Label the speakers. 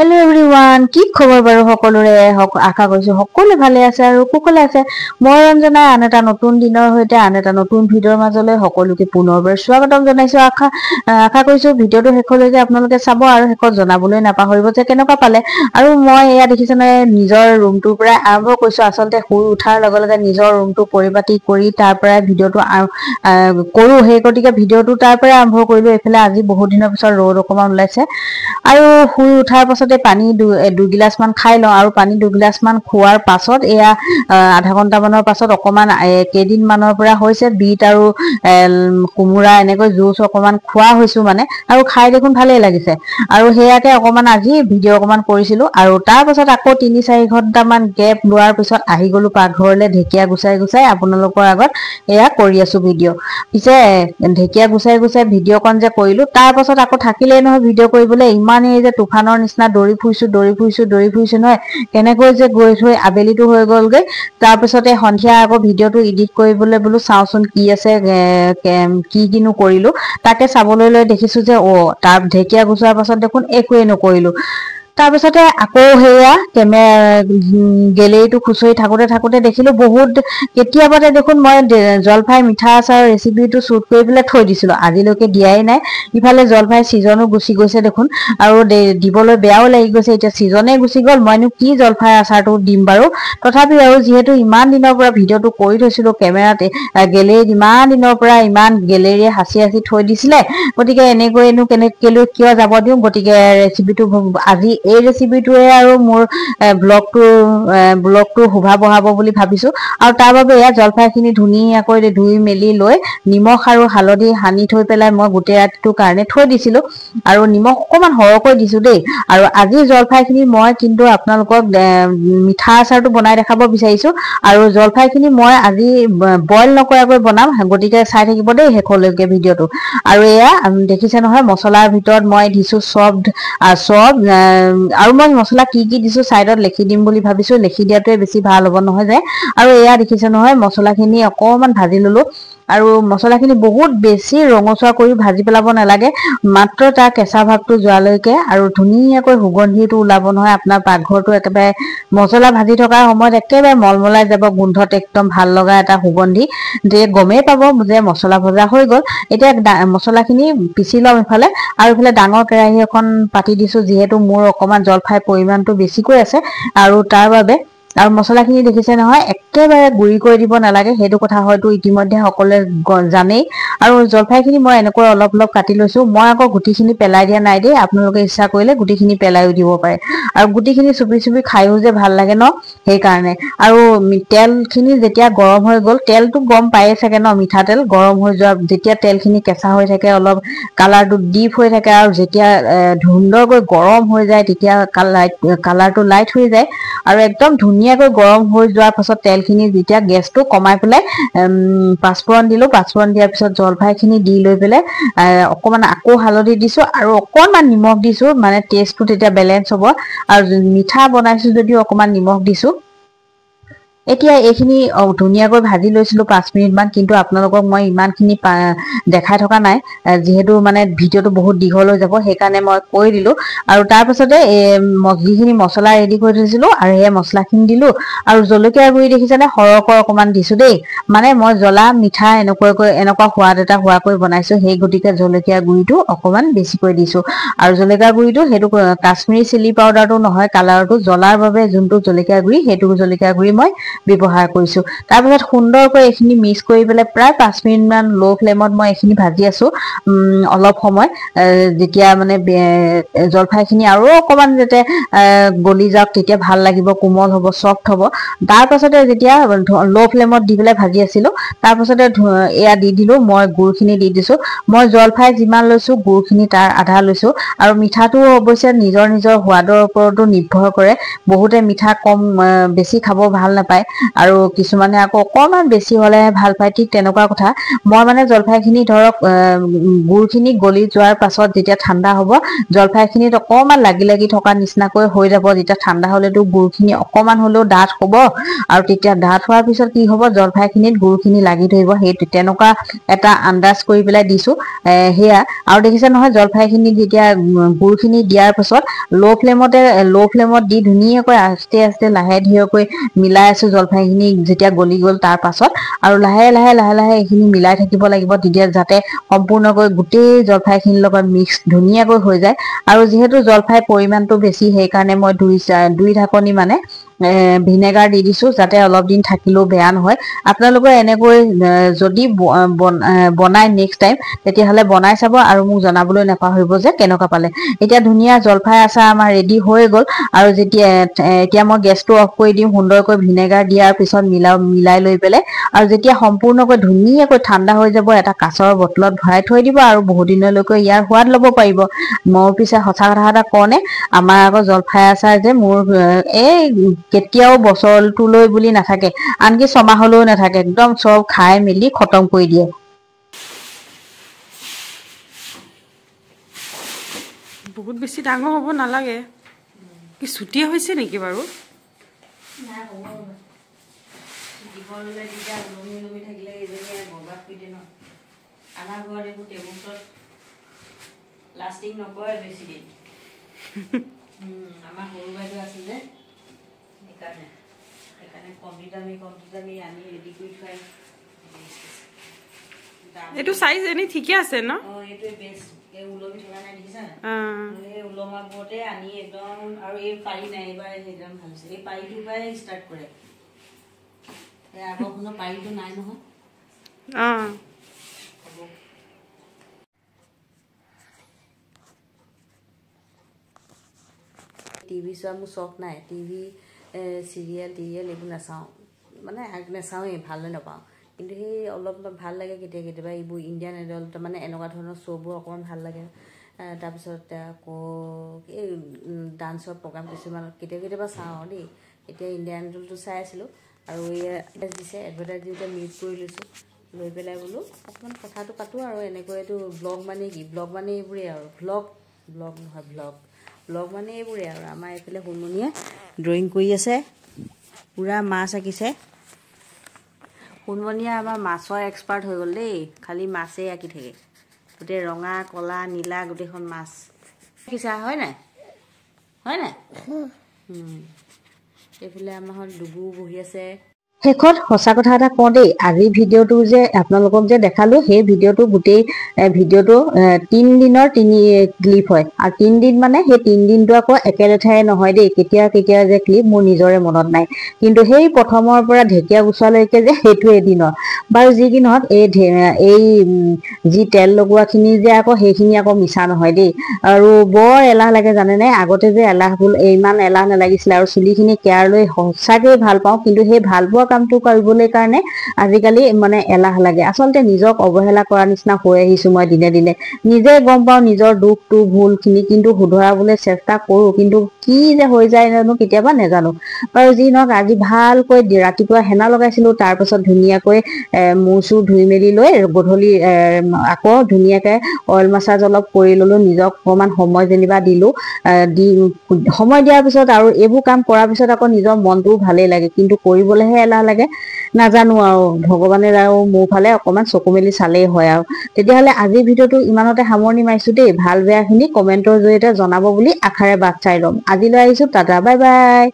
Speaker 1: hello everyone की खबर बारो सकलोरे आशा करिছো সকলে ভালে আছে আৰু কুকলে আছে মই ৰঞ্জনা আন এটা নতুন দিনৰ হৈতে আন এটা নতুন ভিডিওৰ মাজলৈ সকলোকে পুনৰবাৰ স্বাগতম জনাইছো আশা কৰিছো ভিডিওটো হেকলৈকে আপোনালোকে চাব আৰু হেকত জনাবলৈ নাপাহৰিব যে কেনেকুৱা পালে আৰু মই এয়া দেখিছনে নিজৰ ৰুমটোৰ পৰা আৰম্ভ কৰিছো আসলতে শুই উঠাৰ লগে লগে নিজৰ ৰুমটো পৰিপাটি কৰি তাৰ পৰা ভিডিওটো কৰো হে গতিকে ভিডিওটো তাৰ পৰা আৰম্ভ কৰিলো এফালে আজি বহুত দিনৰ পিছত ৰ'দ অকমান ওলাইছে আৰু শুই উঠাৰ পাছতে পানী দুই গিলাস মান খাই লওঁ আৰু পানী দুই গিলাস মান খোৱাৰ পাছত এয়া আধা ঘন্টা মানৰ পাছত অকমান কেদিন মানৰ পৰা হৈছে বিট আৰু কুমুৰা এনেকৈ জুস অকমান খোৱা হৈছো মানে আৰু খাই দেখোন ভালেই লাগিছে আৰু হেয়াকে অকমান আজি ভিডিও অকমান কৰিছিলো আৰু তাৰ পাছত আকৌ 3-4 ঘন্টা মান গেপ লোৱাৰ পিছত আহি গলো পাকঘৰলে ঢেকিয়া গুছাই আপোনালোকৰ আগত এয়া কৰি আছো ভিডিও পিছে ঢেকিয়া গুছাই ভিডিও কন যে কৰিলো তাৰ পাছত আকৌ থাকিলে নহয় ভিডিও কৰিবলৈ ইমানে যে তুফানৰ নিচিনা দৰি ফুইছো নহয় কেনেকৈ যে গৈ থৈ আবেলিটো হৈ গলগে তাৰ পিছতে সন্ধিয়া আকৌ ভিডিওটো এডিট কৰিবলৈ বলো চাওচোন কি আছে কিনো কৰিলো তাকে চাবলৈ লৈ দেখিছো যে তাৰ ঢেকিয়া গুছাৰ পাছত দেখোন একোৱে নকৰিলো তাৰ পিছতে আকৌ হেয়া গেলেৰিটো খুচৰি থাকোতে দেখিলো বহুত কেতিয়াবাতে দেখোন মই জলফাই মিঠা আচাৰ ৰেচিপিটো শুট কৰি পেলাই থৈ দিছিলো আজিলৈকে দিয়াই নাই ইফালে জলফাই সিজনো গুছি গৈছে দেখোন আৰু দিবলৈ বেয়াও লাগি গৈছে এতিয়া সিজনে গুছি গল মইনো কি জলফাই আচাৰটো দিম বাৰু তথাপি আৰু যেহেতু ইমান দিনৰ পৰা ভিডিওটো কৰি থৈছিলো কেমেৰাতে গেলেৰিত ইমান দিনৰ পৰা ইমান গেলেৰিয়ে হাসি থৈ দিছিলে গতিকে এনেকৈনো কেনেকেলো কিয় যাব দিও গতিকে ৰেচিপিটো আজি এই ৰেচিপিটোৱে আৰু মোৰ ব্লগটো শোভা বহাব বুলি ভাবিছো আৰু তাৰ বাবে এয়া জলফাইখিনি ধুনীয়াকৈ ধুই মেলি লৈ নিমখ আৰু হালধি সানি থৈ পেলাই মই গোটেই ৰাতিটোৰ কাৰণে থৈ দিছিলো আৰু নিমখ অকমান সৰহকৈ দিছো দেই আৰু আজি জলফাইখিনি মই কিন্তু আপোনালোকক মিঠা আচাৰটো বনাই দেখাব বিচাৰিছো আৰু জলফাইখিনি মই আজি বইল নকৰাকৈ বনাম গতিকে চাই থাকিব দেই হেকলৈকে ভিডিওটো আৰু এয়া দেখিছে নহয় মছলাৰ ভিতৰত মই দিছো সব আৰু মই মছলা কি দিছো সাইডত লিখি দিম বুলি ভাবিছো লিখি দিয়াটোৱে বেছি ভাল হ'ব নহয় যে আৰু এয়া দেখিছে নহয় মছলাখিনি অকমান ভাজি ললো আৰু মছলাখিনি বহুত বেছি ৰঙচুৱা কৰি ভাজি পেলাব নালাগে মাত্ৰ তাৰ কেঁচা ভাগটো যোৱালৈকে আৰু ধুনীয়াকৈ সুগন্ধিটো ওলাব নহয় আপোনাৰ পাকঘৰটো একেবাৰে মছলা ভাজি থকাৰ সময়ত একেবাৰে মলমলাই যাব গোন্ধত একদম ভাল লগা এটা সুগন্ধি যে গমেই পাব যে মছলা ভজা হৈ গল এতিয়া মছলাখিনি পিছি লম ইফালে আৰু ইফালে ডাঙৰ কেৰাহী এখন পাতি দিছো যিহেতু মোৰ অকমান জলফাই পৰিমাণটো বেছিকৈ আছে আৰু তাৰ বাবে আৰু মছলাখিনি দেখিছে নহয় একেবাৰে গুৰি কৰি দিব নালাগে সেইটো কথা হয়তো ইতিমধ্যে সকলোৱে জানেই আৰু জলফাইখিনি মই এনেকৈ অলপ কাটি লৈছো মই আকৌ গুটিখিনি পেলাই দিয়া নাই দেই আপোনালোকে ইচ্ছা কৰিলে গুটিখিনি পেলাইও দিব পাৰে আৰু গুটিখিনি চুপি খাইও যে ভাল লাগে ন সেই কাৰণে আৰু তেলখিনি যেতিয়া গৰম হৈ গল তেলটো গম পায়ে থাকে ন মিঠাতেল গৰম হৈ যোৱা যেতিয়া তেলখিনি কেঁচা হৈ থাকে অলপ কালাৰটো ডিপ হৈ থাকে আৰু যেতিয়া ধুন্দৰকৈ গৰম হৈ যায় তেতিয়া কালাৰটো লাইট হৈ যায় আৰু একদম ধুনীয়াকৈ গৰম হৈ যোৱাৰ পাছত তেলখিনি যেতিয়া গেছটো কমাই পেলাই পাঁচফোৰণ দিলো পাঁচফোৰণ দিয়াৰ পিছত জলফাইখিনি দি লৈ পেলাই অকমান আকৌ হালধি দিছো আৰু অকনমান নিমখ দিছো মানে টেষ্টটো তেতিয়া বেলেঞ্চ হ'ব আৰু মিঠা বনাইছো যদিও অকমান নিমখ দিছো এতিয়া এইখিনি ধুনীয়াকৈ ভাজি লৈছিলো 5 মিনিট মান কিন্তু আপোনালোকক মই ইমানখিনি দেখাই থকা নাই যেহেতু মানে ভিডিওটো বহুত দীঘল হৈ যাব সেইকাৰণে মই কৈ দিলো আৰু তাৰ পাছতে যিখিনি মছলা ৰেডি কৰি থৈছিলো আৰু এই মছলাখিনি দিলো আৰু জলকীয়া গুৰি দেখিছেনে সৰহকৈ অকমান দিছো দেই মানে মই জ্বলা মিঠা এনেকুৱা সোৱাদ এটা হোৱাকৈ বনাইছো সেই গতিকে জলকীয়া গুৰিটো অকমান বেছিকৈ দিছো আৰু জলকীয়া গুৰিটো সেইটো কাশ্মীৰী চিলি পাউডাৰটো নহয় কালাৰটো জ্বলাৰ বাবে যোনটো জলকীয়া গুৰি সেইটো জলকীয়া গুৰি মই ব্যৱহাৰ কৰিছো তাৰ পিছত সুন্দৰকৈ এইখিনি মিক্স কৰি পেলাই প্ৰায় 5 মিনিট মান লো ফ্লেমত মই এইখিনি ভাজি আছো অলপ সময় যেতিয়া মানে জলফাইখিনি আৰু অকমান যাতে গলি যাওক তেতিয়া ভাল লাগিব কোমল হ'ব সফট হ'ব তাৰ পাছতে যেতিয়া লো ফ্লেমত দি পেলাই ভাজি আছিলো তাৰ পাছতে এয়া দি দিলো মই গুড়খিনি দি দিছো মই জলফাই যিমান লৈছো গুড়খিনি তাৰ আধা লৈছো আৰু মিঠাটো অৱশ্যে নিজৰ সোৱাদৰ ওপৰতো নিৰ্ভৰ কৰে বহুতে মিঠা কম বেছি খাব ভাল নাপায় পায় আৰু কিছুমানে আকৌ অকণমান বেছি হ'লে ভাল পায় ঠিক তেনেকুৱা কথা মই মানে জলফাইখিনি ধৰক গুড়খিনি গলি যোৱাৰ পাছত যেতিয়া ঠাণ্ডা হ'ব জলফাইখিনিত অকণমান লাগি লাগি থকা নিচিনাকৈ হৈ যাব যেতিয়া ঠাণ্ডা হ'লেতো গুড়খিনি অকণমান হ'লেও ডাঠ হ'ব আৰু তেতিয়া ডাঠ হোৱাৰ পিছত কি হ'ব জলফাইখিনিত গুড়খিনি লাগি ধৰিব সেই তেনেকুৱা এটা আন্দাজ কৰি পেলাই দিছোঁ সেয়া আৰু দেখিছে নহয় জলফাইখিনি যেতিয়া গুড়খিনি দিয়াৰ পাছত ল' ফ্লেমত দি ধুনীয়াকৈ আস্তে আস্তে লাহে ধীৰেকৈ মিলাই আছোঁ জলফাইখিনি যেতিয়া গলি গ'ল তাৰ পাছত আৰু লাহে লাহে লাহে লাহে এইখিনি মিলাই থাকিব লাগিব তেতিয়া যাতে সম্পূৰ্ণকৈ গোটেই জলফাইখিনিৰ লগত মিক্স ধুনীয়াকৈ হৈ যায় আৰু যিহেতু জলফাইৰ পৰিমাণটো বেছি সেইকাৰণে মই দুই ঢাকনি মানে ভিনেগাৰ দি দিছোঁ যাতে অলপ দিন থাকিলেও বেয়া নহয় আপোনালোকে এনেকৈ যদি বনাই নেক্সট টাইম তেতিয়াহ'লে বনাই চাব আৰু মোক জনাবলৈ নাপাহৰিব যে কেনেকুৱা পালে এতিয়া ধুনীয়া জলফাই আচাৰ আমাৰ ৰেডি হৈ গ'ল আৰু যেতিয়া এতিয়া মই গেছটো অফ কৰি দিম সুন্দৰকৈ ভিনেগাৰ দিয়াৰ পিছত মিলাই লৈ পেলাই আৰু যেতিয়া সম্পূৰ্ণকৈ ধুনীয়াকৈ ঠাণ্ডা হৈ যাব এটা কাঁচৰ বটলত ভৰাই থৈ দিব আৰু বহুত দিনলৈকে ইয়াৰ সোৱাদ ল'ব পাৰিব মই পিছে সঁচা কথা এটা কওঁনে আমাৰ আকৌ জলফাই আচাৰ যে মোৰ এই কেতিয়াও বছৰটোলৈ বুলি নাথাকে আনকি ছমাহলৈও নাথাকে একদম চব খাই মেলি খতম কৰি দিয়ে
Speaker 2: বহুত বেছি ডাঙৰ হ'ব নালাগে কি ছুটিয়ে হৈছে নেকি বাৰু
Speaker 1: নাই হ'ব দীঘললৈ দিগদাৰ ওলমি থাকিলে এইজনীয়ে বৰবাদ কৰি দিয়ে ন আমাৰ ঘৰত এইবোৰ টেবুলত লাষ্টিং নকৰে বেছি দিন আমাৰ সৰু বাইদেউ আছে যে সেইকাৰণে কমতি দামী আনি ৰেডি কৰি থৈ
Speaker 2: এইটো সাইজ এনে ঠিকে আছে ন
Speaker 1: এইটোৱে বেষ্ট এই ওলমি থকা নাই দেখিছা এই ওলমাবোৰতে আনি একদম আৰু এই পাৰি নাই এইবাৰ একদম ভাল হৈছে এই পাৰিটোৰ পৰাই ষ্টাৰ্ট কৰে আগৰখনৰ পাৰিটো নাই নহয় টিভি চোৱা মোৰ চখ নাই টিভি চিৰিয়েল এইবোৰ নাচাওঁ মানে নাচাওঁৱেই ভালে নাপাওঁ কিন্তু সেই অলপ ভাল লাগে কেতিয়াবা এইবোৰ ইণ্ডিয়ান আইডল মানে এনেকুৱা ধৰণৰ শ্ব'বোৰ অকণমান ভাল লাগে তাৰপিছত আকৌ এই ডান্সৰ প্ৰগ্ৰাম কিছুমান কেতিয়াবা চাওঁ দেই এতিয়া ইণ্ডিয়ান আইডলটো চাই আছিলোঁ আৰু এডভাৰটাইজ দিছে এডভাৰটাইজ দিওঁতে মিউট কৰি লৈছোঁ লৈ পেলাই বোলো অকণমান কথাটো পাতোঁ আৰু এনেকৈ এইটো ব্লগ মানে কি ব্লগ মানে এইবোৰেই আৰু ব্লগ নহয় ব্লগ মানে এইবোৰেই আৰু আমাৰ এইফালে সুমনিয়ে ড্ৰয়িং কৰি আছে পূৰা মাছ আঁকিছে সুমনিয়ে আমাৰ মাছৰ এক্সপাৰ্ট হৈ গ'ল দেই খালি মাছেই আঁকি থাকে গোটেই ৰঙা কলা নীলা গোটেইখন মাছ আঁকিছা হয় নাই এইফালে আমাৰ ডুবু বহি আছে শেষত সঁচা কথা এটা কওঁ দেই আজি ভিডিঅ'টো যে আপোনালোকক যে দেখালো সেই ভিডিঅ'টো গোটেই ভিডিঅ'টো 3 দিনৰ 3 ক্লিপ হয় আৰু 3 দিন মানে সেই 3 দিনটো আকৌ একেলেঠাৰে নহয় দেই কেতিয়া যে ক্লিপ মোৰ নিজৰে মনত নাই কিন্তু সেই প্ৰথমৰ পৰা ঢেকীয়া গুচোৱালৈকে যে সেইটো এদিনৰ বাৰু যি কি নহওক এই যি তেল লগোৱাখিনি যে আকৌ সেইখিনি আকৌ মিছা নহয় দেই আৰু বৰ এলাহ লাগে জানেনে আগতে যে ইমান এলাহ নালাগিছিলে আৰু চুলিখিনি কেয়াৰ লৈ সঁচাকৈ ভাল পাওঁ কিন্তু সেই ভাল পোৱা কামটো কৰিবলৈ কাৰণে আজিকালি মানে এলাহ লাগে আচলতে নিজক অৱহেলা কৰা নিচিনা হৈ আহিছো মই দিনে দিনে নিজে গম পাওঁ নিজৰ দুখটো ভুলখিনি কিন্তু শুধৰাবলৈ চেষ্টা কৰোঁ কিন্তু কি যে হৈ যায় জানো কেতিয়াবা নাজানো বাৰু যি নহওক আজি ভালকৈ ৰাতিপুৱা হেনা লগাইছিলোঁ তাৰপাছত ধুনীয়াকৈ মূৰ চুৰ ধুই মেলি লৈ গধূলি আকৌ ধুনীয়াকৈ অইল মাছাজ অলপ কৰি ল'লোঁ নিজক অকণমান সময় যেনিবা দিলোঁ সময় দিয়াৰ পিছত আৰু এইবোৰ কাম কৰাৰ পিছত আকৌ নিজৰ মনটোও ভালেই লাগে কিন্তু কৰিবলৈহে এলাহ লাগে নাজানো আৰু ভগৱানে আৰু মোৰ ফালে অকণমান চকু মেলি চালেই হয় আৰু তেতিয়াহ'লে আজিৰ ভিডিঅ'টো ইমানতে সামৰণি মাৰিছোঁ দেই ভাল বেয়াখিনি কমেণ্টৰ জৰিয়তে জনাব বুলি আশাৰে বাট চাই ল'ম আজিলৈ আহিছোঁ টাটা বাই বাই